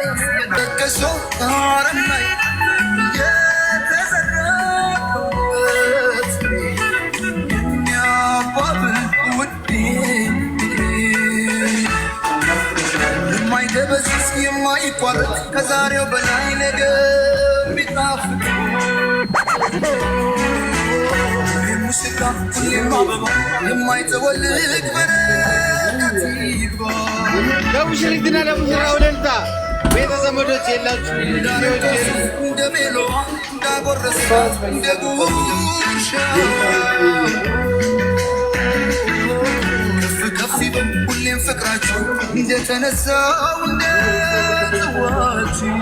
የደገሰው አረማይ የተዘራበት የሚያባብል ውዴ የማይደበዝዝ የማይቋረጥ ከዛሬው በላይ ነገ የሚጣፍጥ ሙሽራ ሁሌም አበባ የማይጠወልቅ በረከት ይግባ ለሙሽሪትና ለሙሽራው ደንታ ቤተ ዘመዶች የላችሁ እንደ ሜሎ እንዳጎረሳት እንደ ጉርሻ ከፍ ይበል ሁሌም ፍቅራችሁ እንደተነሳው እንደ ጽዋችሁ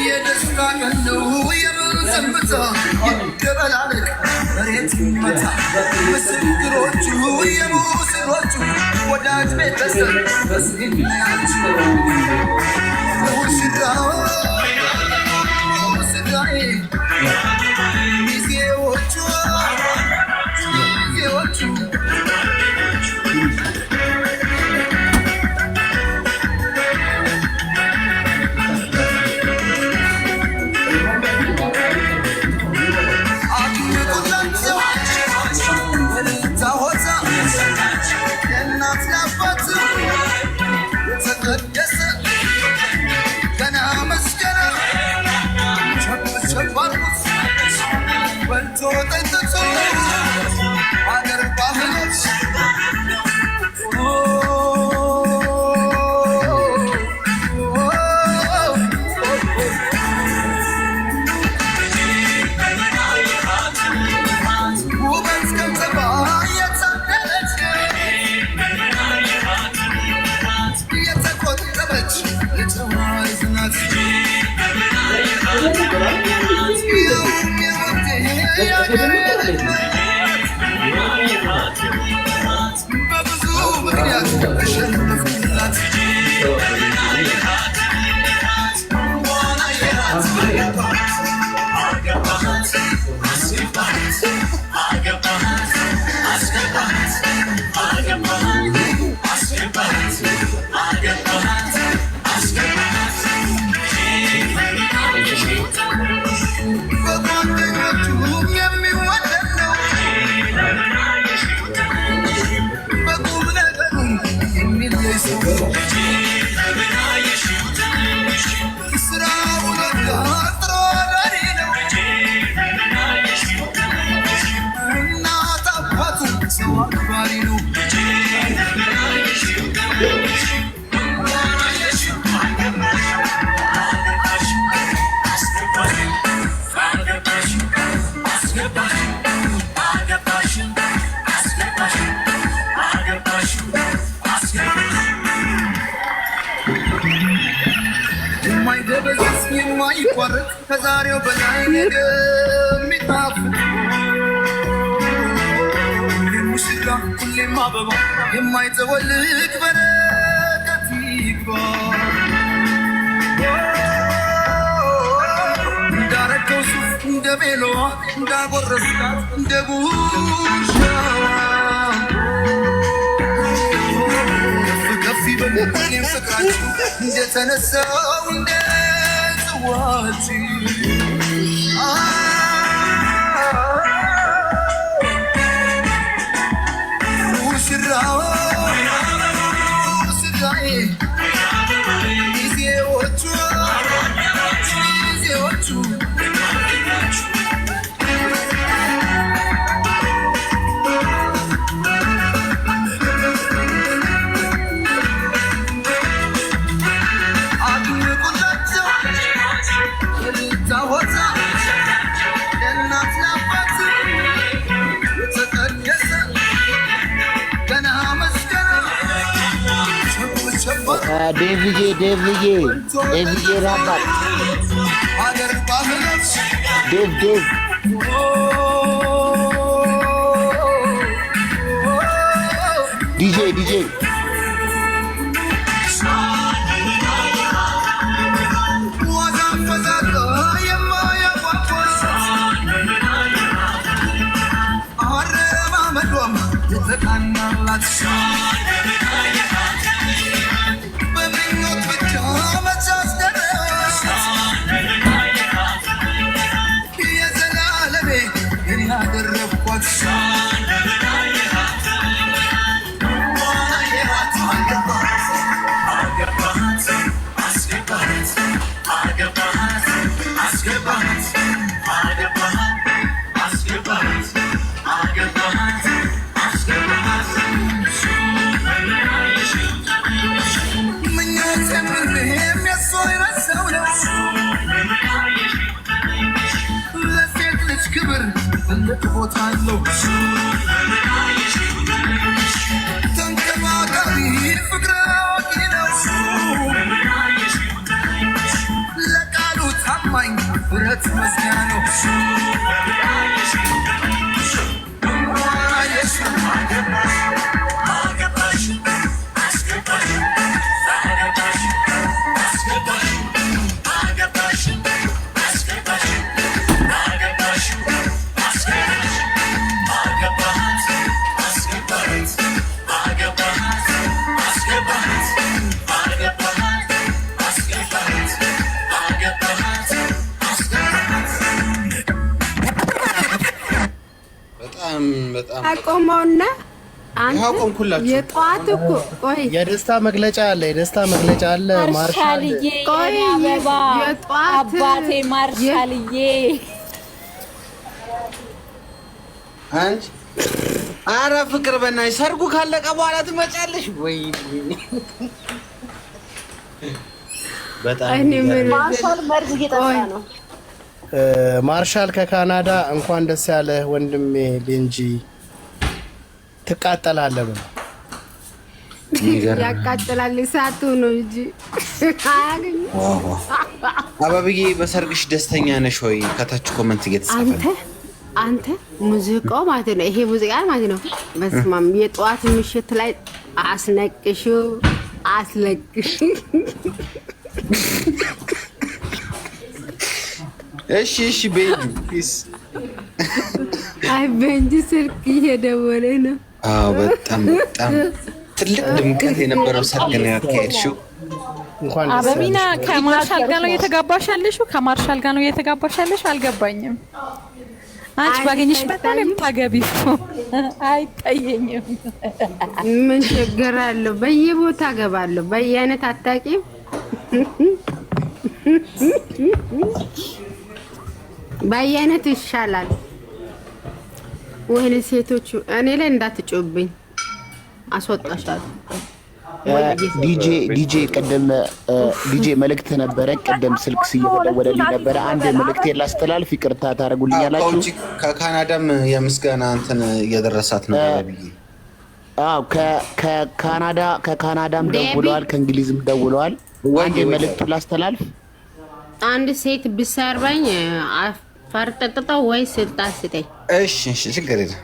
የደስታ ቀን ነው የምንዘምታ ይደበላለቅ መሬት ይመታ ምስክሮቹ የሙስሮቹ ወዳጅ ቤተሰብ በስናያችሁ ሙሽራዬ ሚዜዎቹ በብዙ ምክንያት ተሸነፍኩላት የማይደበዝዝ የማይቋረጥ ከዛሬው በላይ ነገ የሚጣፍጥ ሙሽራ ሁሌም አበባ የማይጠወልቅ በረከት ይግባ እንዳረገው ሱፍ እንደ ሜሎዋ እንዳጎረስላት እንደ ጉርሻዋ ከፍ ይበል ሁሌም ፍቅራችሁ እንደተነሳው እንደ ጽዋችሁ ሙሽራዬ ሚዜዎቹ ዴቭዬ ራባት ዴቭ ዲጄ ተቃናላት በምኞት ብቻ መቻስደረ የዘላለሜ ያደረኳት ክብር ቦታለው ተንከባካቢ ፍቅር አዋቂ ነው ለቃሉ ታማኝ ብረት መዝጊያ ነው አቆመውና አንተ የጧት እኮ ቆይ የደስታ መግለጫ አለ ማርሻልዬ ቆይ የጧት አባቴ ማርሻልዬ አንቺ ኧረ ፍቅር በእናትሽ ሰርጉ ካለቀ በኋላ ትመጫለሽ ወይ በጣም ማርሻል መርዝ እየጠጣ ነው ማርሻል ከካናዳ እንኳን ደስ ያለ ወንድሜ ቤንጂ ትቃጠላለህ ብሎ ያቃጥላል እሳቱ ነው እንጂ አባብዬ በሰርግሽ ደስተኛ ነሽ ወይ? ከታች ኮሜንት እየተጻፈ አንተ ሙዚቃው ማለት ነው ይሄ ሙዚቃ ማለት ነው በስማም የጧት ምሽት ላይ አስለቅሽ እሺ ቤንጂ አይ ቤንጂ ስልክ እየደወለ ነው አዎ በጣም ትልቅ ድምቀት የነበረው ሰርግ ነው ያካሄድሽው እንኳን አበቢና ከማርሻል ጋር ነው የተጋባሻለሽው አልገባኝም አንቺ ባገኝሽ በጣም ታገቢው አይታየኝም ምን ችግር አለው በየቦታ ገባለሁ በየአይነት አታቂም በየአይነት ይሻላል ወይኔ ሴቶቹ እኔ ላይ እንዳትጮብኝ አስወጣሻለሁ ዲጄ ቀደም ዲጄ መልእክት ነበረ ቀደም ስልክ እየተደወለልኝ ነበረ አንድ መልእክት ላስተላልፍ ይቅርታ ታረጉልኛላችሁ ከካናዳም የምስጋና እንትን እየደረሳት ነው ብዬ አዎ ከካናዳም ደውለዋል ከእንግሊዝም ደውለዋል አንድ መልእክት ላስተላልፍ አንድ ሴት ቢሰርባኝ አፈርጠጥጣው ወይ ስልጣን ስጠኝ እሺ ችግር የለም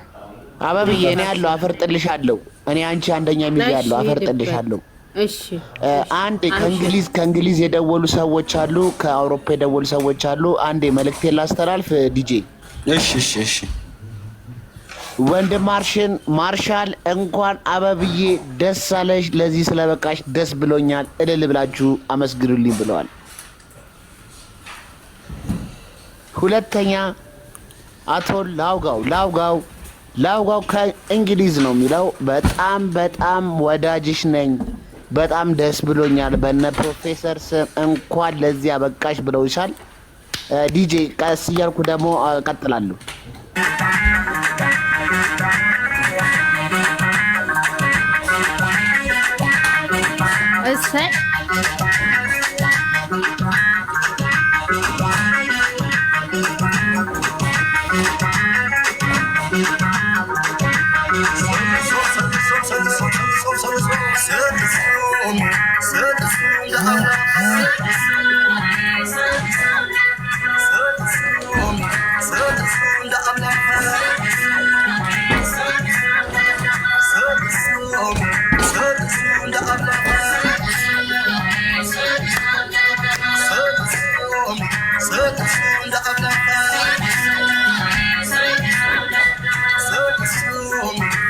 አባብዬ እኔ ያለው አፈርጥልሻለሁ እኔ አንቺ አንደኛ ሚዜ ያለው አፈርጥልሻለሁ እሺ አንድ ከእንግሊዝ የደወሉ ሰዎች አሉ ከአውሮፓ የደወሉ ሰዎች አሉ አንድ መልእክት ላስተላልፍ ዲጄ እሺ ወንድም ማርሻል እንኳን አባብዬ ደስ አለሽ ለዚህ ስለበቃሽ ደስ ብሎኛል እልል ብላችሁ አመስግኑልኝ ብለዋል ሁለተኛ አቶ ላውጋው ከእንግሊዝ ነው የሚለው በጣም ወዳጅሽ ነኝ በጣም ደስ ብሎኛል በነ ፕሮፌሰር ስም እንኳን ለዚህ አበቃሽ ብለውሻል ዲጄ ቀስ እያልኩ ደግሞ እቀጥላለሁ እሰይ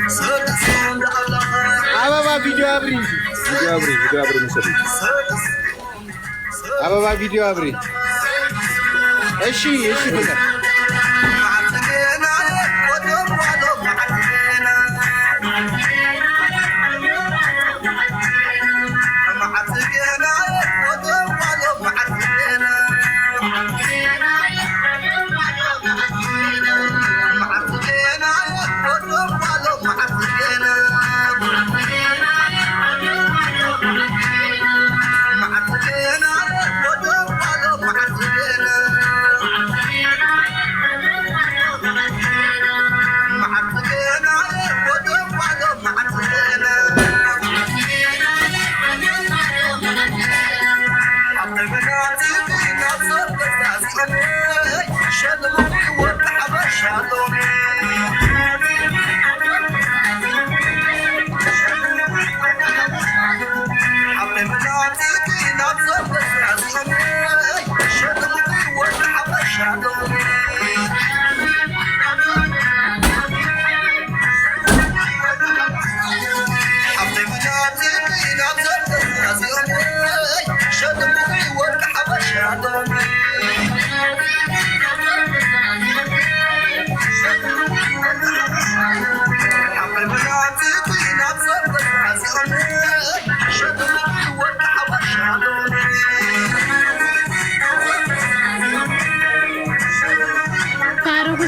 So ቪዲዮ አብሪ ምስል አበባ ቪዲዮ አብሪ። እሺ ፍቅር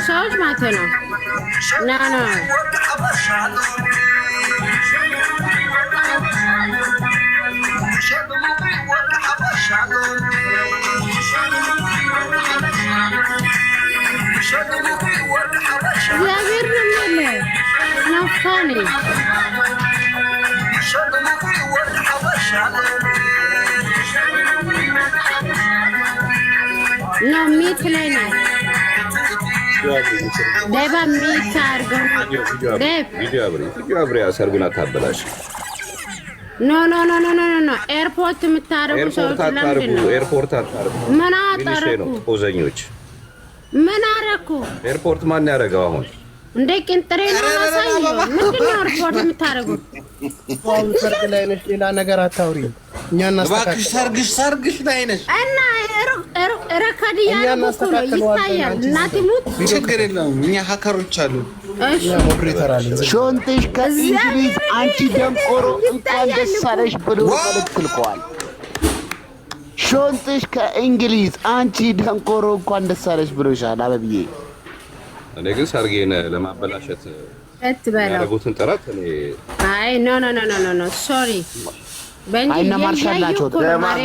ሰዎች ማለት ነው። ና እግዚአብሔር ነው ናፋኔ ነው ሚት ላይ ነው ደባ ሚት አርገው ቪዲዮ አብሪ ሰርጉን አታበላሽ። ኖ ኤርፖርት የምታረጉ ሰዎች ለምንድን ነው ኤርፖርት አታርጉ? ምን አጠረኩ? ጦዘኞች ምን አረኩ? ኤርፖርት ማን ያደረገው አሁን? እንደ ቅንጥሬ ነው አሳየው። ምንድን ነው ኤርፖርት የምታረጉት? አሁን ሰርግ ላይ ነሽ፣ ሌላ ነገር አታውሪ። እኛ እናስተካክል። እባክሽ ሰርግሽ ላይ ነሽ እና ረከድ ያረኩ ነው ይታያል። እናት ሙት ችግር የለውም። እኛ ሀከሮች አሉ። እሺ ኦፕሬተር አለ። ሾንቴሽ ከእንግሊዝ አንቺ ደንቆሮ እንኳን ደስ አለሽ ብሎ መልእክት ልከዋል። ሾንቴሽ ከእንግሊዝ አንቺ ደንቆሮ እንኳን ደስ አለሽ ብሎሻል አበብዬ። እኔ ግን ሰርጌን ለማበላሸት ያደረጉትን ጥረት እኔ አይ ኖ ሶሪ እነ ማርሻል ናቸው።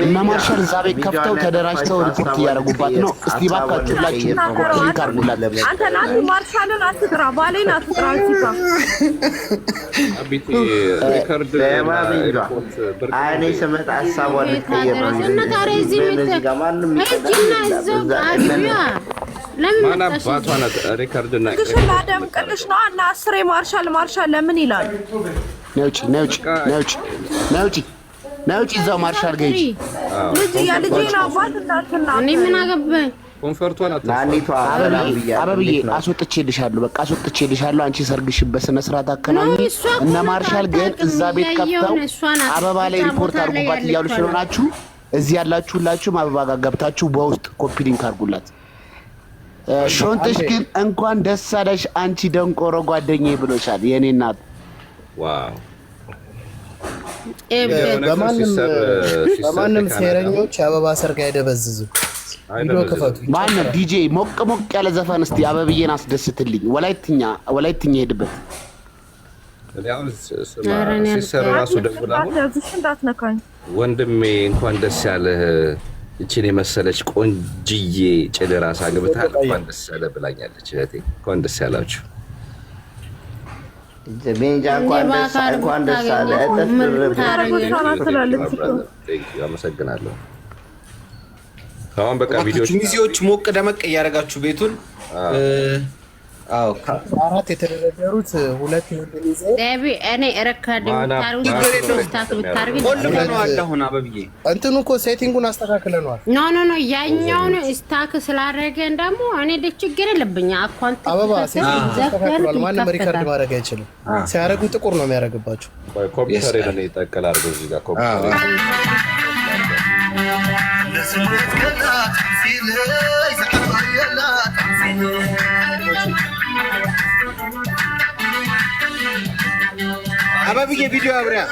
እነ ማርሻል እዛ ቤት ከፍተው ተደራጅተው ሪፖርት እያደረጉባት ነው። እስቲ እባካችሁ ሁላችሁ ኮፒ አድርጉላት። አንተ ናት ማርሻልን አትጥራ፣ ባሌን አትጥራ። እዚህ አቢቲ ሪከርድ አይኔ ስመጣ ሀሳቧን ልትቀይር ነው። እና ታዲያ እዚህ ማን አባቷ ናት? ሪከርድ እና ቅድሽን አደምቅልሽ ነው እና አስሬ ማርሻል ለምን ይላል? ነውጪ እዛው ማርሻል ገጂ ልጅ የልጄን አባት እናትና እኔ ምን አገባኝ? ኮንፈርቷን አበብዬ አስወጥቼልሻለሁ። በቃ አስወጥቼልሻለሁ። አንቺ ሰርግሽ በስነ ስርዓት አከናውኚ። እነ ማርሻል ግን እዛ ቤት ከፍተው አበባ ላይ ሪፖርት አድርጉባት እያሉ ስለሆናችሁ እዚህ ያላችሁ ሁላችሁም አበባ ጋር ገብታችሁ በውስጥ ኮፒ ሊንክ አድርጉላት። ሾንተሽ ግን እንኳን ደስ አለሽ አንቺ ደንቆሮ ጓደኛዬ ብሎሻል የኔ እናት። ዋው በማንም ሴረኞች አበባ ሰርግ አይደበዝዝም። ቪዲዮ ክፈቱ። ማነው ዲጄ ሞቅ ያለ ዘፈን እስቲ አበብዬን አስደስትልኝ። ወላይትኛ ሄድበት ሲሰራ ራሱ ደውላ ወንድሜ እንኳን ደስ ያለህ እቺን የመሰለች ቆንጅዬ ጭድ ራስ አግብተሃል እንኳን ደስ ያለህ ብላኛለች። እህቴ እንኳን ደስ ያላችሁ። ቤንጃ እንኳን ደስ አለ። አመሰግናለሁ። አሁን በቃ ቪዲዮዎች ሚዜዎች ሞቅ ደመቅ እያደረጋችሁ ቤቱን አዎ አራት የተደረደሩት ሁለት ዴቪ እኔ ረካድ እንትኑ እኮ ሴቲንጉን አስተካክለናል። ኖ ኖ ኖ ያኛውን ስታክ ስላደረገን ደግሞ እኔ ችግር የለብኝ። አኳንት አበባ ሴቲንግ ተስተካክሏል። ማንም ሪካርድ ማድረግ አይችልም። ሲያደርጉ ጥቁር ነው የሚያደርግባቸው። ኮምፒውተር ላይ ይጠቀል አድርገው እዚህ ጋር ኮምፒውተር አባብዬ ቪዲዮ አብሪያ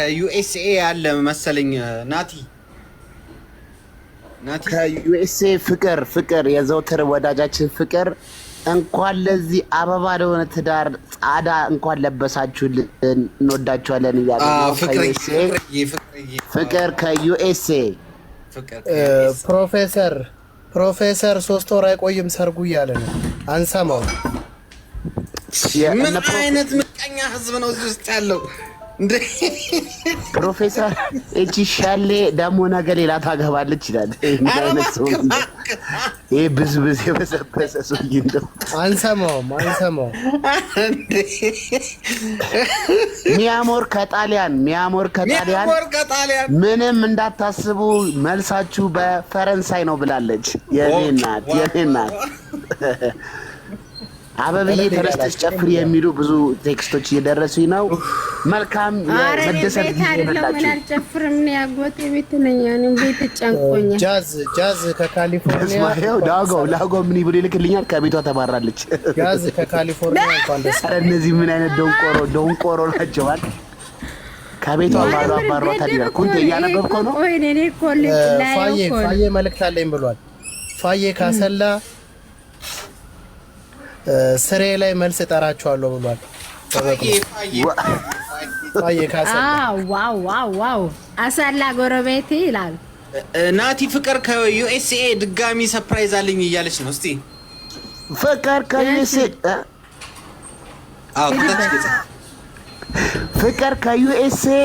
ከዩኤስኤ ያለ መሰለኝ ናቲ ከዩኤስኤ ፍቅር የዘውትር ወዳጃችን ፍቅር እንኳን ለዚህ አበባ ለሆነ ትዳር ጻዳ እንኳን ለበሳችሁልን እንወዳችኋለን እያለ ፍቅር ከዩኤስኤ ፕሮፌሰር 3 ወር አይቆይም ሰርጉ እያለ ነው። አንሰማው። ምን አይነት ምቀኛ ህዝብ ነው እዚህ ውስጥ ያለው? ፕሮፌሰር እቺ ሻሌ ደግሞ ነገ ሌላ ታገባለች ይላል። ይሄ ብዝብዝ የበሰበሰ ሰውዬ እንደው አንሰማውም። ሚያሞር ከጣሊያን ምንም እንዳታስቡ መልሳችሁ በፈረንሳይ ነው ብላለች። የኔ እናት አበብዬ ተነስተሽ ጨፍሪ የሚሉ ብዙ ቴክስቶች እየደረሱኝ ነው። መልካም መደሰት ጊዜ ይመጣችሁ። አልጨፍርም ነው ያጎቴ ቤት ነኝ። እኔም ቤት ጨንቆኛል። ጃዝ ከካሊፎርኒያ ላጎ ምን ይብሉ ይልክልኛል። ከቤቷ ተባራለች። ጃዝ ከካሊፎርኒያ እንኳን ደስ አለ። እነዚህ ምን አይነት ደንቆሮ ናቸው? ከቤቷ ባሯታል ይላል። ኩንቴ እያነበብከው ነው። ወይ እኔ ኮሌጅ ላይ ፋዬ መልእክት አለኝ ብሏል። ፋዬ ካሰላ ስሬ ላይ መልስ እጠራቸዋለሁ ብሏል። ፋዬ ካሰላ ዋው አሰላ ጎረቤቴ ይላል። ናቲ ፍቅር ከዩኤስኤ ድጋሚ ሰርፕራይዝ አለኝ እያለች ነው። እስቲ ፍቅር ከዩኤስኤ ፍቅር ከዩኤስኤ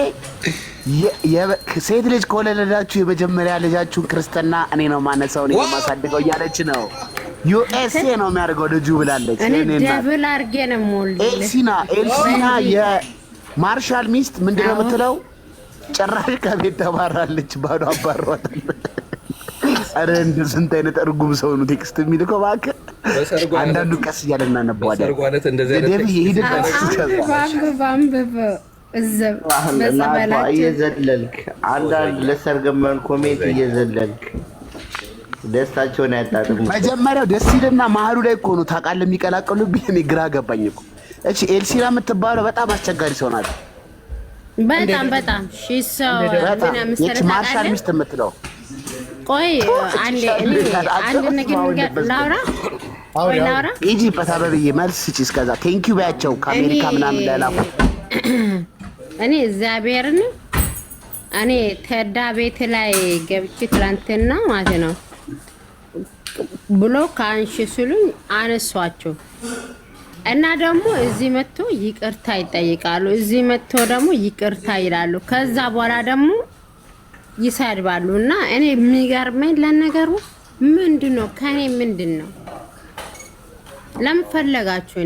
ሴት ልጅ ከወለዳችሁ የመጀመሪያ ልጃችሁን ክርስትና እኔ ነው ማነሳው ነው ማሳደገው እያለች ነው። ዩኤስኤ ነው የሚያደርገው ልጁ ብላለች። እኔ ደብል አድርጌ ነው ሞል ኤልሲና የማርሻል ሚስት ምንድነው የምትለው? ጭራሽ ከቤት ተባራለች። ባዶ አባሯታል። አረ እንደ ስንት አይነት እርጉም ሰው ነው ቴክስት የሚልከው እባክህ። አንዳንዱ ቀስ እያለ እናነበዋለን። ሰርጓለት እንደዚህ አይነት እየዘለልክ አንዳንድ ለሰርገመን ኮሜንት እየዘለልክ ደስታቸውን ያጣጥሙ። መጀመሪያው ደስ ይልና መሀሉ ላይ እኮ ነው ታውቃለህ የሚቀላቀሉብኝ። እኔ ግራ ገባኝ እኮ። እቺ ኤልሲና የምትባለው በጣም አስቸጋሪ ሰው ናት። በጣም ሺሰው እቺ ማርሻል ሚስት የምትለው ቆይ አንድ ነገር ላውራ ይጂ በታበብዬ መልስ ስጪ። እስከዛ ቴንኪው ባያቸው ከአሜሪካ ምናምን ላላኩ እኔ እግዚአብሔርን እኔ ተዳ ቤት ላይ ገብቼ ትላንትና ማለት ነው ብሎ ካንሽ ስሉኝ አነሷቸው እና ደግሞ እዚህ መጥቶ ይቅርታ ይጠይቃሉ። እዚህ መጥቶ ደግሞ ይቅርታ ይላሉ። ከዛ በኋላ ደግሞ ይሰድባሉ። እና እኔ የሚገርመኝ ለነገሩ ምንድነው ከኔ ምንድነው ለምን ፈለጋችሁ?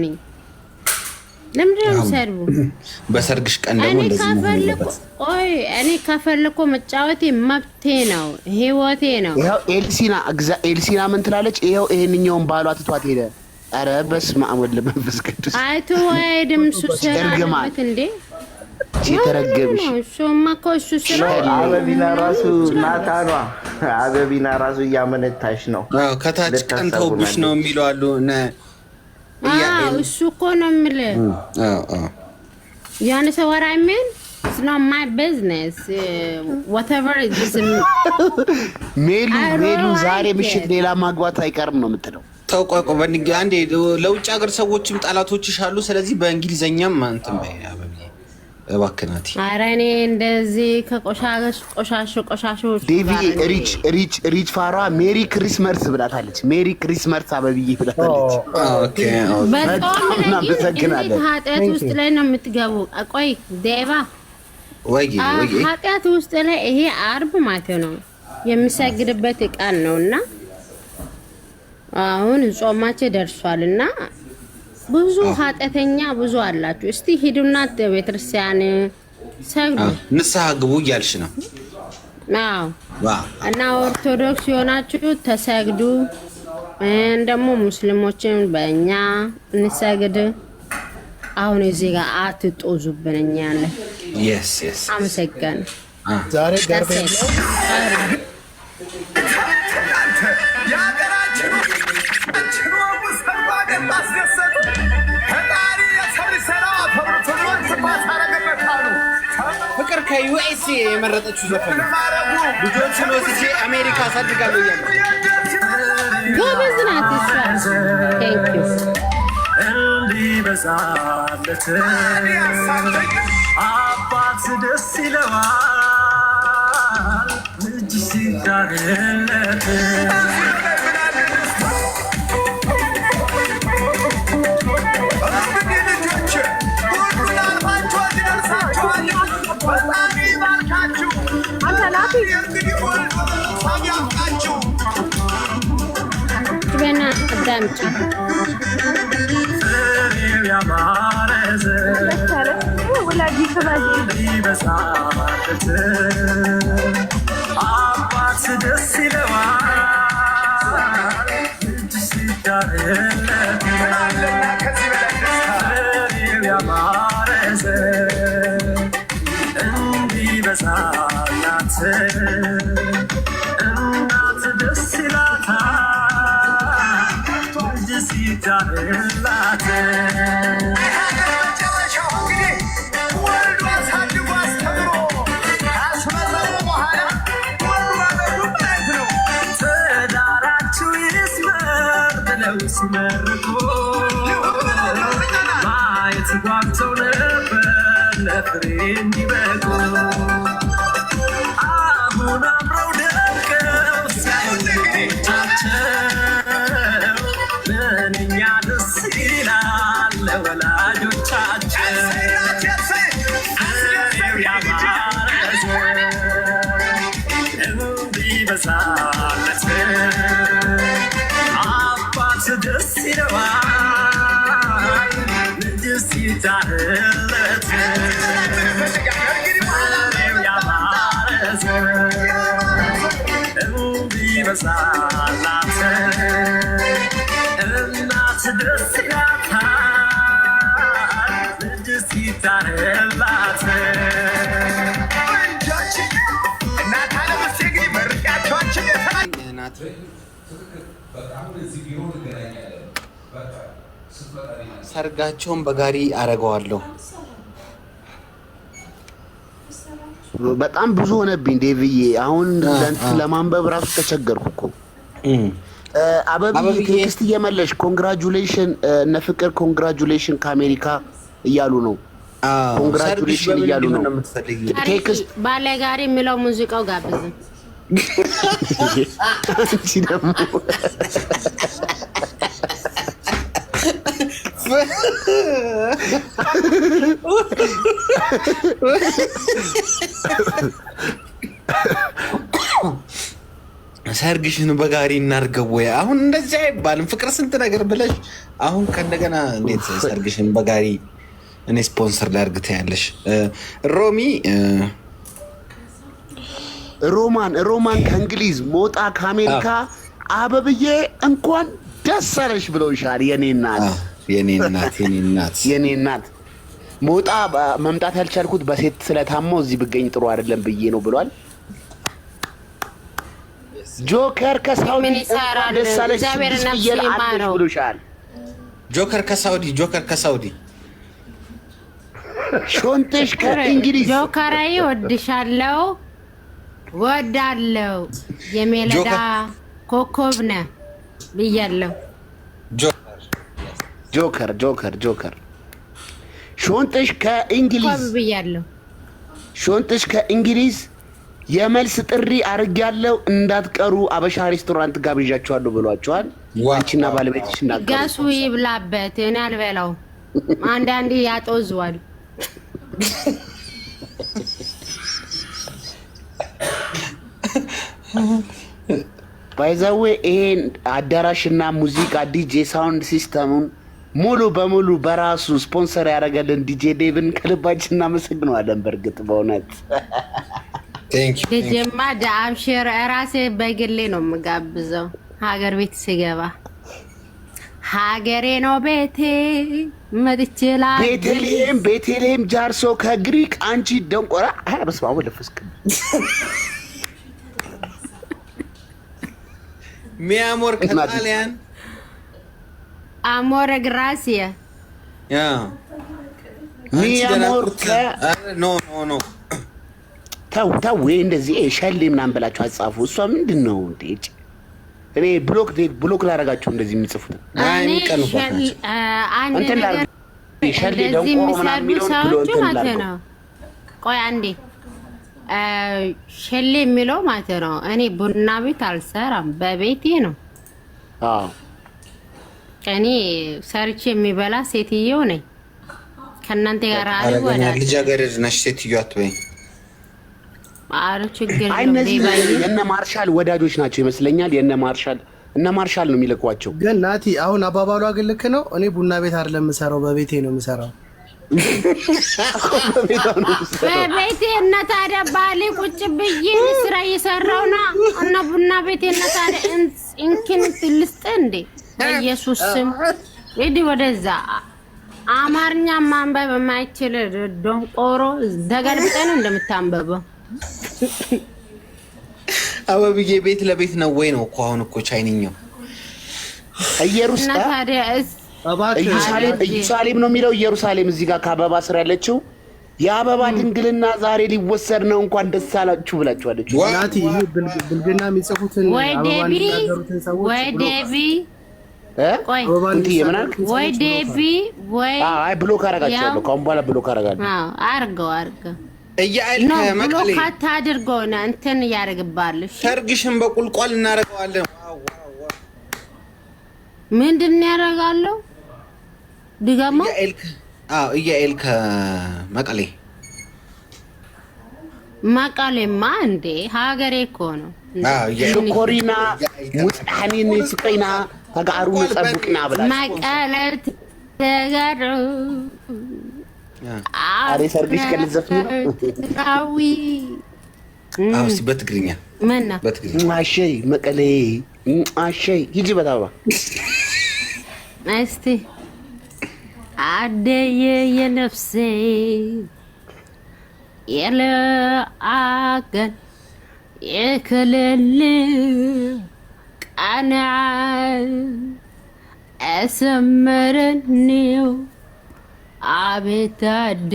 ለምንድነው ሰድቡ? በሰርግሽ ቀን ደግሞ እንደዚህ ነው። እኔ ከፈለኩ መጫወቴ መብቴ ነው፣ ህይወቴ ነው። ይሄው ኤልሲና ምን ትላለች? ይሄው ይሄንኛውን ባሏ ትቷት ሄደ። አረ በስመ አብ ወወልድ ወመንፈስ ቅዱስ አይቶ ወይድም ሱሰራበት እንዴ ተረገምሽ። ሱማ ኮሱ ስራ አበቢና ራሱ ናታኗ አበቢና ራሱ እያመነታሽ ነው። ከታች ቀንተውብሽ ነው የሚሉ አሉ። እሱ እኮ ነው የምልህ። ያን ሰው what I mean it's not my business whatever it is። ሜሉ ዛሬ ምሽት ሌላ ማግባት አይቀርም ነው የምትለው። ተውቋቋ አንዴ ለውጭ ሀገር ሰዎችም ጠላቶችሽ አሉ። ስለዚህ በእንግሊዘኛም አንተም በአበቢ እባክናቲ። ኧረ እኔ እንደዚህ ከቆሻሾች ዴቪ ሪች ፋሯ ሜሪ ክሪስመስ ብላታለች። ሜሪ ክሪስመስ አበብዬ ብላታለች። ኦኬ እናመሰግናለን። ኃጢአት ውስጥ ላይ ነው የምትገቡ። ቆይ ዴቫ ወይ ኃጢአት ውስጥ ላይ ይሄ አርብ ማለት ነው የሚሰግድበት ቀን ነውና አሁን ጾማቸው ደርሷልና ብዙ ኃጢአተኛ ብዙ አላችሁ። እስቲ ሂዱና ቤተክርስቲያን ሰግዱ፣ ንስሐ ግቡ እያልሽ ነው። አዎ እና ኦርቶዶክስ የሆናችሁ ተሰግዱ። ደግሞ ሙስሊሞችን በእኛ እንሰግድ። አሁን እዚህ ጋር አትጦዙብን። እኛ ያለ yes አመሰግናለሁ። ዛሬ ገርበኝ ፍቅር ከዩኤስኤ የመረጠችው ዘፈን ልጆችን ወስጄ አሜሪካ አሳድጋለሁ እያለች ጎበዝ ናት እሷ። ቴንክ ዩ እንዲበዛለት አባት ደስ ይለዋል ልጅ ሲዳርለት በና አዳምጪ አባት ደስ ይለዋል ልጅ ሲዳርለት ያማረ ዘር እንዲበዛላት እናት ደስ ይላታል ልጅ ሲዳርላት ሲመርቁ ማየት ጓጉተው ነበር ለፍሬ እንዲበቁ አሁን አምረው ደምቀው ሲያዩቻቸው ምንኛ ደስ ይላል ለወላጆቻቸው ፍሬው ያማረ ዘር እንዲበዛለት ደስ ይለዋል ልጅ ሲዳርለት ፍሬው ያማረ ዘር እንዲበዛላት እናት ደስ ይላታል ልጅ ሲዳርላት እናት አለመስ እንግዲህ መርቂያቸዋችን ናት ሰርጋቸውን በጋሪ አረገዋለሁ። በጣም ብዙ ሆነብኝ ዴቪዬ። አሁን ለማንበብ ራሱ ተቸገርኩ እኮ። አበብዬ ቴክስት እየመለሽ ኮንግራጁሌሽን እነ ፍቅር ኮንግራጁሌሽን ከአሜሪካ እያሉ ነው። ኮንግራጁሌሽን እያሉ ነው። ቴክስት ባለጋሪ የሚለው ሙዚቃው ጋብዝም አንቺ ደግሞ ሰርግሽን በጋሪ እናድርገው ወይ? አሁን እንደዚህ አይባልም። ፍቅር ስንት ነገር ብለሽ አሁን ከእንደገና እንዴት ሰርግሽን በጋሪ እኔ ስፖንሰር ላድርግ ትያለሽ? ሮሚ ሮማን ከእንግሊዝ ሞጣ ከአሜሪካ አበብዬ እንኳን ደስ አለሽ ብለውሻል። የኔ እናት ሞጣ መምጣት ያልቻልኩት በሴት ስለታመው እዚህ ብገኝ ጥሩ አይደለም ብዬ ነው ብሏል። ጆከር ከሳውዲ ደስ አለሽ ብለውሻል። ጆከር ከሳውዲ ሾንተሽ ከእንግሊዝ ጆከራዬ ወዳለው የሜለዳ ኮከብ ነህ ብያለሁ። ጆከር ሾንተሽ ከእንግሊዝ የመልስ ጥሪ አድርጌያለሁ እንዳትቀሩ አበሻ ሬስቶራንት ጋብዣችኋለሁ ብሏቸዋል። አንቺና ባለቤትሽ እናገሩ። ጋሱ ይብላበት እኔ አልበላው። አንዳንዴ ያጦዝዋል። ባይዛዌ ይሄን አዳራሽና ሙዚቃ ዲጄ ሳውንድ ሲስተሙን ሙሉ በሙሉ በራሱ ስፖንሰር ያደረገልን ዲጄ ዴቭን ከልባችን እናመሰግነዋለን። በእርግጥ በእውነት ዲጄማ ዳአብሽር ራሴ በግሌ ነው የምጋብዘው። ሀገር ቤት ስገባ ሀገሬ ነው ቤቴ መጥቼላ ቤተልሔም ጃርሶ ከግሪክ አንቺ ደንቆራ በስመ አብ ወመንፈስ ቅዱስ Mi amor ከጣሊያን አሞር ግራሲያ ሚ አሞር ኖ ተው ወይ እንደዚህ ሸሌ ምናምን ብላችሁ አጻፉ። እሷ ምንድን ነው እንዴ? እኔ ብሎክ ላደርጋችሁ እንደዚህ የሚጽፉት ሸሌ ደንቆሮ ምናምን የሚለውን ብሎ እንትን ላድርገው። ቆይ አንዴ ሸሌ የሚለው ማለት ነው። እኔ ቡና ቤት አልሰራም፣ በቤቴ ነው። እኔ ሰርቼ የሚበላ ሴትየው ነኝ። ከእናንተ ጋር ልጃገረድ ነሽ ሴትዮ አትበይ። አረ ችግር እነዚህ የነ ማርሻል ወዳጆች ናቸው ይመስለኛል። እነ ማርሻል ነው የሚልኳቸው። ግን ናቲ አሁን አባባሏ ግን ልክ ነው። እኔ ቡና ቤት አይደለም የምሰራው፣ በቤቴ ነው የምሰራው። በቤቴ እና ታዲያ ባሌ ቁጭ ብዬ ስራ እየሰራው ነው እና ቡና ቤቴ እና ታዲያ እንኪን ልስጥ እንዴ? በኢየሱስ ስም ሂድ ወደዛ። አማርኛ ማንበብ የማይችል ደንቆሮ ተገልብጠን እንደምታንበበው አበብዬ ቤት ለቤት ነው ወይ ነው እኮ አሁን እኮ ቻይንኛው ኢየሩሳሌም ነው የሚለው። ኢየሩሳሌም እዚህ ጋር ከአበባ ስር ያለችው የአበባ ድንግልና ዛሬ ሊወሰድ ነው። እንኳን ደስ አላችሁ ብላችኋለች። ናቲ ይሄ ብልግና የሚጽፉትን አበባ የሚናገሩትን ሰዎች ወይ ዴቪ ወይ ዴቪ ወይ ብሎክ አደርጋቸዋለሁ። ከአሁን በኋላ ብሎክ አደርጋለሁ። አድርገው ብሎክ አታድርገው ነው እንትን እያደረግባል። ሰርግሽን በቁልቋል እናደርገዋለን። ምንድን ነው ያደርጋለሁ? ድጋማ እያኤል ከመቀሌ መቀሌማ እንዴ ሀገሬ እኮ ነው። ሽኮሪና ሙጣኒን ስቀይና ተጋሩ ነጸብቅና ብላ መቀለት ተጋሩ አሬ ሰርግሽ ከልዘፍኝ አዊ አውስ በትግርኛ ማና በትግርኛ ማሸይ መቀሌ አሸይ ሂጂ በታባ እስቲ አደየ የነፍሴ የለ አገን የከለል ቃና አሰመረኒው አቤታዴ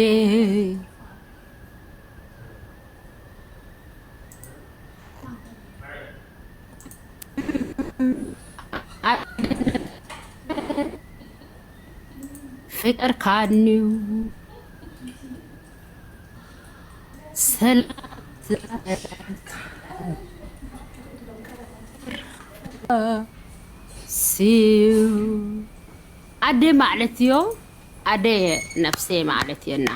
ፍቅር ካኒው ሲው አደ ማለት ዮ አደ ነፍሴ ማለት የና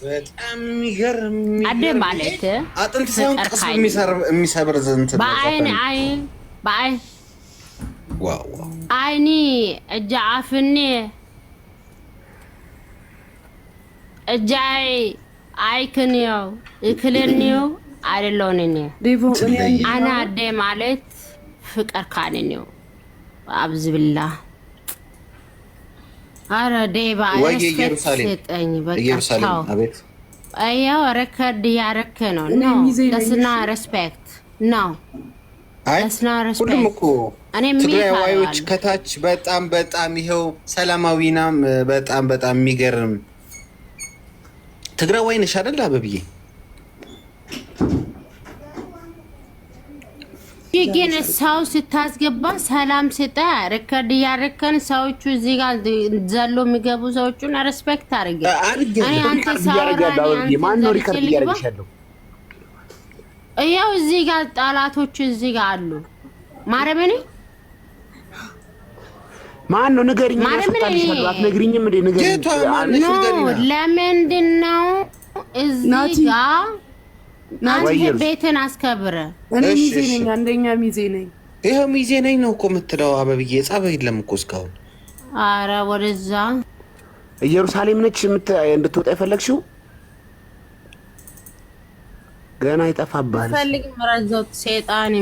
በጣም የሚገርም አደ ማለት አጥንት ሳይሆን ቅስም የሚሰብር ዘንት በአይ ዋው አይኒ እጃ አፍኔ እጃይ አይክንዮ እክልንዮ አይደለውንዮ አና አደ ማለት ፍቅር ካንንዮ አብዝ ብላ አረ ዴባ ኢየሩሳሌም አቤት አያው ረከድ ያረከ ነው ኖ ደስና ሬስፔክት ነው ደስና ሬስፔክት ሁሉም እኮ ትግራዋዮች ከታች በጣም ይሄው ሰላማዊናም በጣም የሚገርም ትግራዋይ ነሽ አይደል አበብዬ? ግን ሰው ስታስገባ ሰላም ስጠ ረከድ ያረከን ሰዎቹ እዚህ ጋር ዘሎ የሚገቡ ሰዎቹን ሬስፔክት አድርገ እኔ አንተ ሳውራኝ ማን ነው ሪከርድ እያደረግሻለሁ? ያው እዚህ ጋር ጣላቶቹ እዚህ ጋር አሉ። ማረመኔ ማን ነው ንገሪኝ። ማረመኔ አትነግሪኝም እንዴ? ንገሪኝ። ለምንድን ነው እዚህ ጋር አንተ ቤትን አስከብረ? እኔ ሚዜ ነኝ፣ አንደኛ ሚዜ ነኝ። ይሄው ሚዜ ነኝ ነው እኮ የምትለው አበብዬ። ጻበ የለም እኮ እስካሁን። አረ ወደዛ ኢየሩሳሌም ነች እንድትወጣ የፈለግሽው? ገና ይጠፋባል። ፈልግ መረዛት ሰይጣን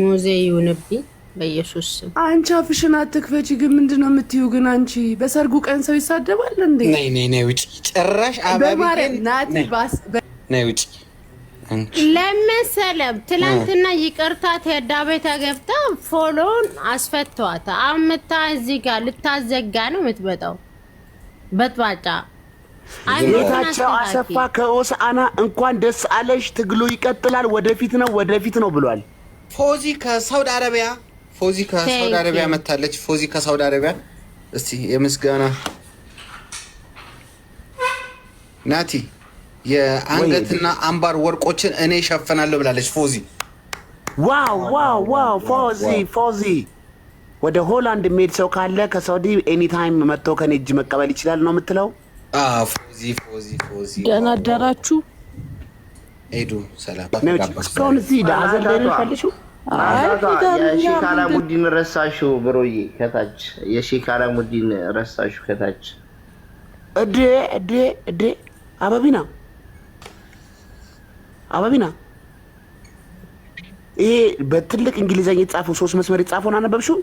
ሙዚየም ይሁንብኝ በኢየሱስ ስም። አንቺ አፍሽን አትክፈቺ። ግን ምንድነው የምትዩ? ግን አንቺ በሰርጉ ቀን ሰው ይሳደባል እንዴ? ነይ ውጪ። ጭራሽ አበብዬ ናቲ ባስ ነይ ውጪ። ለመሰለም ትላንትና ይቅርታ ተዳ ቤት ገብታ ፎሎን አስፈቷታ። አምታ እዚህ ጋር ልታዘጋ ነው የምትበጣው በጥባጫ ጌታቸው አሰፋ ከሆሳዕና እንኳን ደስ አለሽ፣ ትግሉ ይቀጥላል፣ ወደፊት ነው ብሏል። ፎዚ ከሳውዲ አረቢያ መታለች። ፎዚ ከሳውዲ አረቢያ እስቲ የምስጋና ናቲ የአንገትና አምባር ወርቆችን እኔ ሸፈናለሁ ብላለች ፎዚ። ዋው ፎዚ ወደ ሆላንድ የሚሄድ ሰው ካለ ከሳውዲ ኤኒታይም መጥቶ ከኔ እጅ መቀበል ይችላል ነው የምትለው? ፎዚ ደህና አደራችሁ። ሄዱ ሰላም እስካሁን እዚህ ዳዘል ላይ ነው ያለሽው? የሼክ አላሙዲን ረሳሽው ብሮዬ፣ ከታች የሼክ አላሙዲን ረሳሽው ከታች። እዴ አበቢና ይሄ በትልቅ እንግሊዘኛ የተጻፈው 3 መስመር የተጻፈውን አነበብሽው?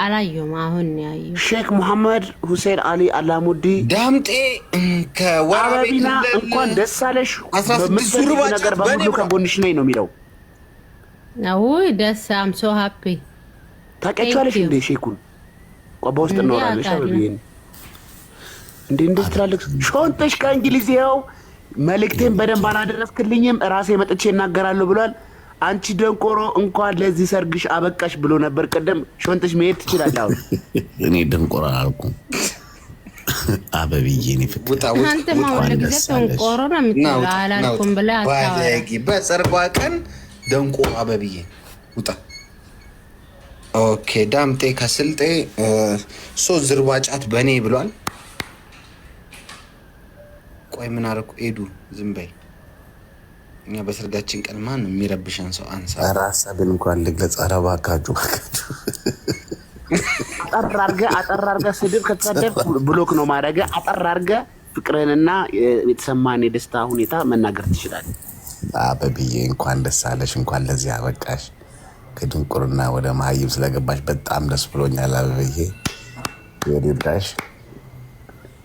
አላየሁም። አሁን ያየሁ ሼክ መሐመድ ሁሴን አሊ አላሙዲ ዳምጤ ከአበቢና እንኳን ደስ አለሽ፣ በምትፈልጊው ነገር በሙሉ ከጎንሽ ነኝ ነው የሚለው። ውይ ደስ አም ሶ ሃፒ። ታውቂያቸዋለሽ እንዴ ሼኩን? በውስጥ እናወራለሽ። አበቢን እንዴ ትላለች። ሾንተሽ ከእንግሊዝ ይኸው መልእክቴን በደንብ አላደረስክልኝም፣ ራሴ መጥቼ እናገራለሁ ብሏል። አንቺ ደንቆሮ እንኳን ለዚህ ሰርግሽ አበቃሽ ብሎ ነበር ቀደም። ሾንተሽ መሄድ ትችላለህ። አሁን እኔ ደንቆሮ አላልኩም አበብዬ፣ እኔ ፍቅር አንተ ማውለ ጊዜ ደንቆሮ ነው የምትለው አላልኩም ብለህ አታወራ። በሰርጓ ቀን ደንቆሮ አበብዬ ውጣ። ኦኬ ዳምጤ ከስልጤ 3 ዝርባጫት በኔ ብሏል። ቆይ ምን አደረኩ? ሄዱ ዝም በይ። እኛ በሰርጋችን ቀን ማን የሚረብሸን ሰው አንሳ። ራስህን እንኳን ልግለጽ። ኧረ እባካችሁ አጠር አድርገህ ስድብ ከተሰደብ ብሎክ ነው ማድረግ። አጠር አድርገህ ፍቅርህንና የተሰማህን የደስታ ሁኔታ መናገር ትችላለህ። አበብዬ እንኳን ደስ አለሽ፣ እንኳን ለዚህ አበቃሽ። ከድንቁርና ወደ መሀይም ስለገባሽ በጣም ደስ ብሎኛል። አበብዬ የድዳሽ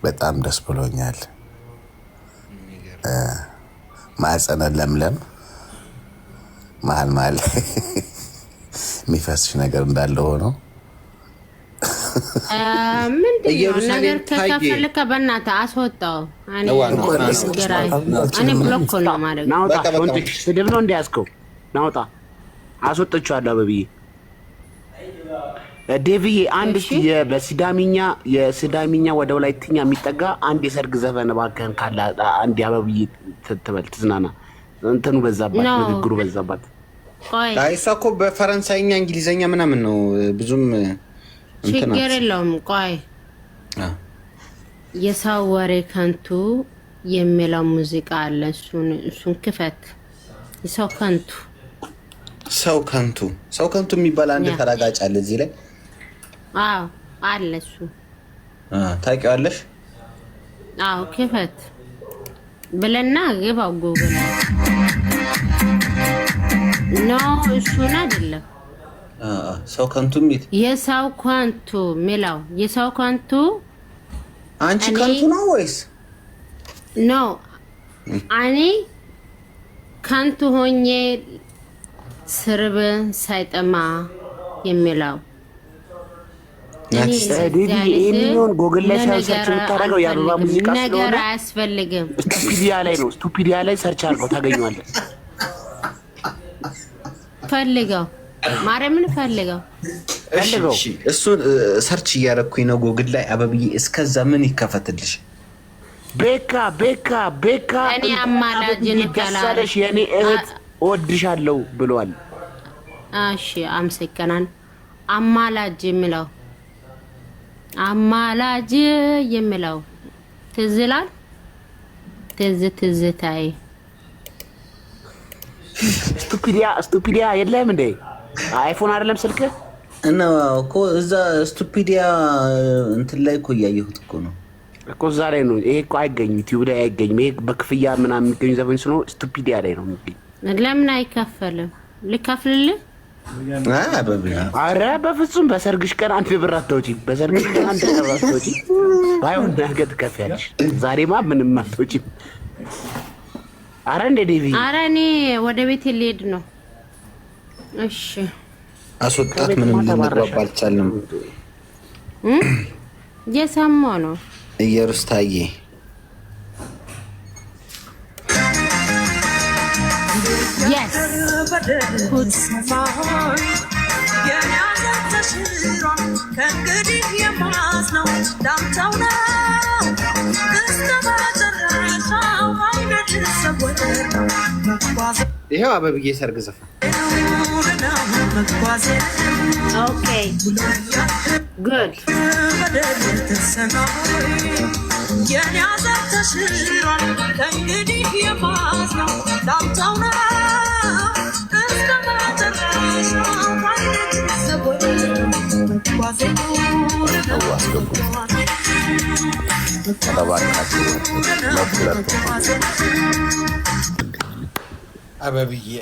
በጣም ደስ ብሎኛል። ማጸነ ለምለም መሀል የሚፈስሽ ነገር እንዳለ ሆኖ ምንድነው ነገር ከከፈልከ በእናትህ አስወጣው። እኔ ብሎክ ነው ማለት ነው። ናውጣ ስድብ ነው እንዲያስከው ናውጣ አስወጥቻለሁ። አበብዬ ዴቪዬ አንድ የሲዳሚኛ ወደ ወላይትኛ የሚጠጋ አንድ የሰርግ ዘፈን እባክህን ካለ አንድ አበብዬ ትበል ትዝናና። እንትኑ በዛባት፣ ንግግሩ በዛባት። እሷ እኮ በፈረንሳይኛ እንግሊዘኛ ምናምን ነው ብዙም ችግር የለውም። ቆይ የሰው ወሬ ከንቱ የሚለው ሙዚቃ አለ። እሱን ክፈት። ሰው ከንቱ የሚባል አንድ ተራጋጭ አለ እዚህ ላይ። አዎ አለ እሱ። ታውቂዋለሽ? አዎ ክፈት ብለና ግባው ጉግል። እሱን አይደለም ሰው ከንቱ ሚት የሰው ከንቱ ሚለው የሰው ከንቱ። አንቺ ከንቱ ነው ወይስ ነው? እኔ ከንቱ ሆኜ ስርብ ሳይጠማ የሚለው ይሄንን ጎግል ላይ ሰርች የምታደርገው የአበባ ሙዚቃ ስለሆነ ነገር አያስፈልግም። ስቱፒዲያ ላይ ሰርች አድርገው ታገኘዋለህ። ፈልገው ማርያምን ፈልገው። እሱን ሰርች እያደረኩኝ ነው ጎግል ላይ። አበብዬ እስከዛ ምን ይከፈትልሽ? ቤካ እኔ አማላጅን ካላሽ የኔ እህት እወድሻለሁ ብሏል። እሺ አመሰግናለሁ። አማላጅ የሚለው ትዝ ይላል። ትዝታይ ስቱፒዲያ የለም እንዴ? አይፎን አይደለም ስልክ እና እኮ እዛ ስቱፒዲያ እንትን ላይ እኮ እያየሁት እኮ ነው እኮ እዛ ላይ ነው። ይሄ እኮ አይገኝም፣ ዩቲዩብ ላይ አይገኝም። ይሄ በክፍያ ምናምን የሚገኙ ዘፈን ስለሆነ ስቱፒዲያ ላይ ነው የሚገኝ። ለምን አይከፈልም? ልከፍልልህ? ኧረ በፍጹም በሰርግሽ ቀን 1 ብር አትወጪም። በሰርግሽ ቀን 1 ብር አትወጪም። ባይሆን ነገ ትከፍያለሽ። ዛሬማ ምንም አትወጪም። ኧረ እንደ ዴቪ ኧረ እኔ ወደ ቤት ልሄድ ነው። እሺ አስወጣት። ምንም ልንግባባ አልቻልንም። የሰማሁ ነው ኢየሩስ ታዬ Yes. ይሄው አበብዬ ሰርግ ዘፈን። Okay. Good.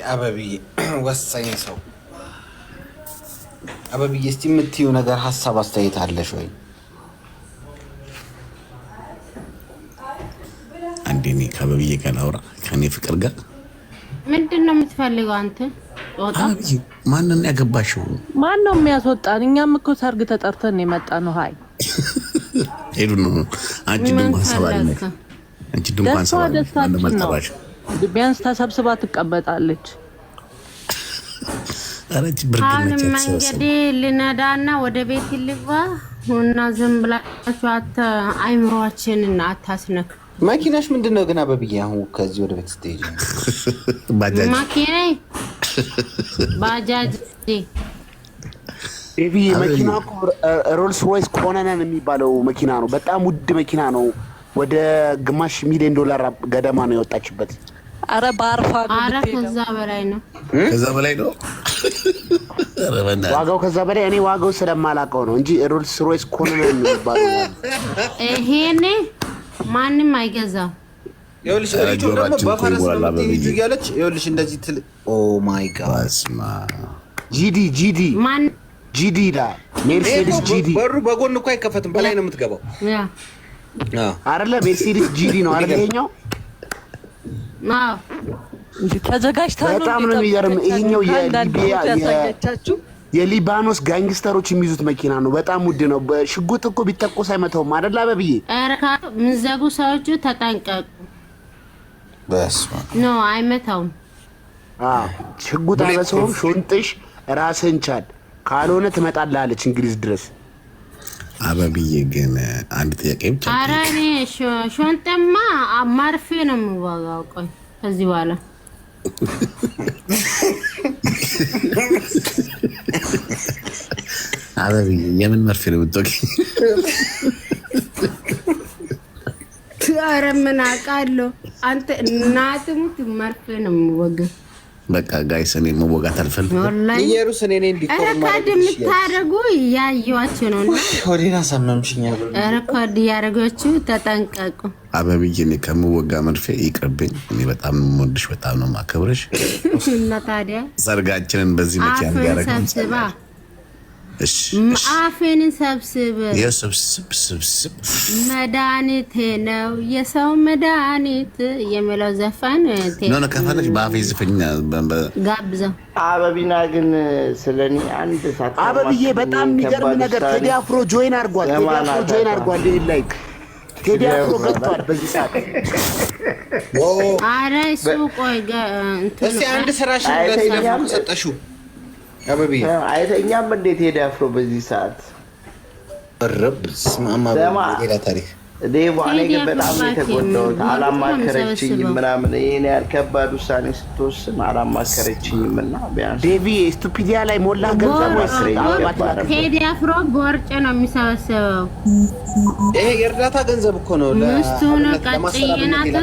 አበብዬ ወሳኝ ሰው አበብዬ፣ እስቲ የምትይው ነገር ሀሳብ አስተያየት አለሽ ወይ? አንዴ እኔ ከአበብዬ ጋር ላውራ፣ ከእኔ ፍቅር ጋር። ምንድን ነው የምትፈልገው አንተ? ወጣ አበብዬ ማንን ያገባሽው? ማን ነው የሚያስወጣን? እኛም እኮ ሰርግ ተጠርተን የመጣ ነው። ሀይ ሄዱ ነው። አንቺ ድንኳን ሰባሪ ነሽ። አንቺ ድንኳን ሰባሪ ነሽ። ቢያንስ ተሰብስባ ትቀመጣለች። አረች ብርግነች መንገዴ ልነዳና ወደ ቤት ልግባ እና ዝም ብላችሁ አይምሮአችንን አታስነክ። መኪናሽ ምንድን ነው ግን አበብዬ? አሁን ከዚህ ወደ ቤት ስትሄጂ ባጃጅ ባጃጅ ቤቢ መኪና ሮልስ ሮይስ ኮነነን የሚባለው መኪና ነው። በጣም ውድ መኪና ነው። ወደ ግማሽ ሚሊዮን ዶላር ገደማ ነው የወጣችበት። አረ ባርፋ አረ ከዛ በላይ ነው። ከዛ በላይ ነው ዋጋው። ከዛ በላይ እኔ ዋጋው ስለማላውቀው ነው እንጂ ሮልስ ሮይስ ኮነነን የሚባለው ይሄኔ ማንም አይገዛም። ይኸውልሽ ሪጆ ደግሞ በፈረስ ነው የምትሄጂው እያለች ይኸውልሽ እንደዚህ ትል ኦ ማይ ጋድ ጂዲ ማን ጂዲ ይላል። ሜርሴዲስ ጂዲ በሩ በጎን እኮ አይከፈትም፣ በላይ ነው የምትገባው። አይደለ? ሜርሴዲስ ጂዲ ነው አይደል? ይሄኛው ተዘጋጅታ በጣም ነው የሚገርም። ይሄኛው የሊባኖስ ጋንግስተሮች የሚይዙት መኪና ነው። በጣም ውድ ነው። በሽጉጥ እኮ ቢተኮስ አይመታውም አይደል? አበብዬ ምንዘጉ ሰዎቹ ተጠንቀቁ። በስመ ነው አይመታውም። ሽጉጥ አይበሰውም። ሾንጥሽ ራስህን ቻል፣ ካልሆነ ትመጣላለች እንግሊዝ ድረስ። አበብዬ ግን አንድ ጥያቄ ብቻ። ኧረ እኔ ሾንጤማ ማርፌ ነው የምወጋው። ቆይ ከዚህ በኋላ አበብዬ የምን መርፌ ነው የምትወጊው? ኧረ ምን አውቃለሁ። አንተ እናትሙት መርፌ ነው የምወጋው። በቃ ጋይስ እኔ መወጋት አልፈልግም። ኢየሩስ እኔ እንዲቆም ማለት የምታረጉ ያያዩዋችሁ ነውና ወዲና ሰመምሽኛ ብሎ ሪኮርድ ያረጋችሁ ተጠንቀቁ። አበብዬ እኔ ከምወጋ መርፌ ይቅርብኝ። እኔ በጣም ነው የምወድሽ፣ በጣም ነው የማከብርሽ። እና ታዲያ ሰርጋችንን በዚህ መኪና ያደረግን ሰብስባ እሺ አፌን ሰብስብ የሰብስብ መድኃኒቴ ነው የሰው መድኃኒት የሚለው ዘፈን ነው። ከፈለሽ በአፌ ዝፈኛ ጋብዘው። አበቢና ግን ስለኔ አንድ ሰዓት አበብዬ በጣም የሚገርም ነገር ቴዲ አፍሮ ጆይን አድርጓል። ላይክ ቴዲ አፍሮ ገብቷል በዚህ ሰዓት። ኧረ እሱ ቆይ እስኪ አንድ ስራሽ ለቴዲ ሰጠሽው አበብዬ አይተኛም እንዴት ሄደ አፍሮ በዚህ ሰዓት ረብ ስማማ ሌላ ታሪክ ዴቫኔ ግን በጣም የተጎዳሁት አላማከረችኝም ምናምን። ይሄን ያህል ከባድ ውሳኔ ስትወስን አላማከረችኝም እና ቢያንስ ዴቪ ስቱፒዲያ ላይ ሞላ ገንዘብ ወስረኝ። ቴዲ አፍሮ ቦርጭ ነው የሚሰበሰበው። ይሄ የእርዳታ ገንዘብ እኮ ነው። ሚስቱን ቀጭይናት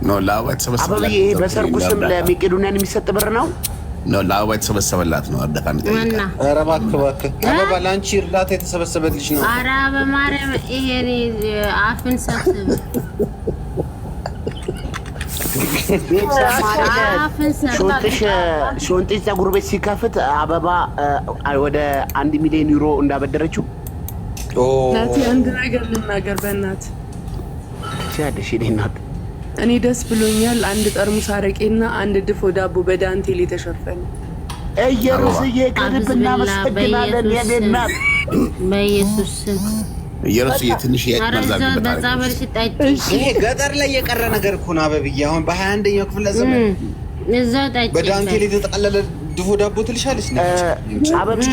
ነው ለአበባ የተሰበሰበላት። አበብዬ ይሄ በሰርጉ ስም ለመቄዶንያን የሚሰጥ ብር ነው ነው ለአበባ የተሰበሰበላት ነው። እርዳታ እና ኧረ እባክህ አበባ ለአንቺ እርዳታ የተሰበሰበልሽ ነው። ኧረ በማርያም ይሄን አፍን ሰብስብ ሾንጥሽ ፀጉር ቤት ሲከፍት አበባ ወደ 1 ሚሊዮን ዩሮ እንዳበደረችው አንድ ነገር ልናገር በእናት ሲያደሽ ይናት እኔ ደስ ብሎኛል። አንድ ጠርሙስ አረቄና አንድ ድፎ ዳቦ በዳንቴል የተሸፈነ ኢየሩስዬ ከልብ እናመሰግናለን። የኔ እናት በኢየሱስ እየረሱ የትንሽ ይሄ ገጠር ላይ የቀረ ነገር እኮ ነው አበብዬ። አሁን በ21ኛው ክፍለ ዘመን በዳንቴል የተጠቀለለ ድፎ ዳቦ ትልሻለች አበብዬ።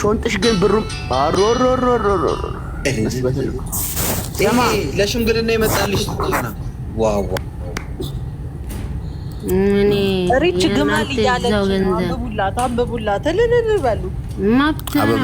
ሾንጥሽ ግን ብሩም ለሽምግልና ይመጣልሽ። ዋው ሪች ግመል እያለች አንብቡላት እልል በሉ መብት ነው።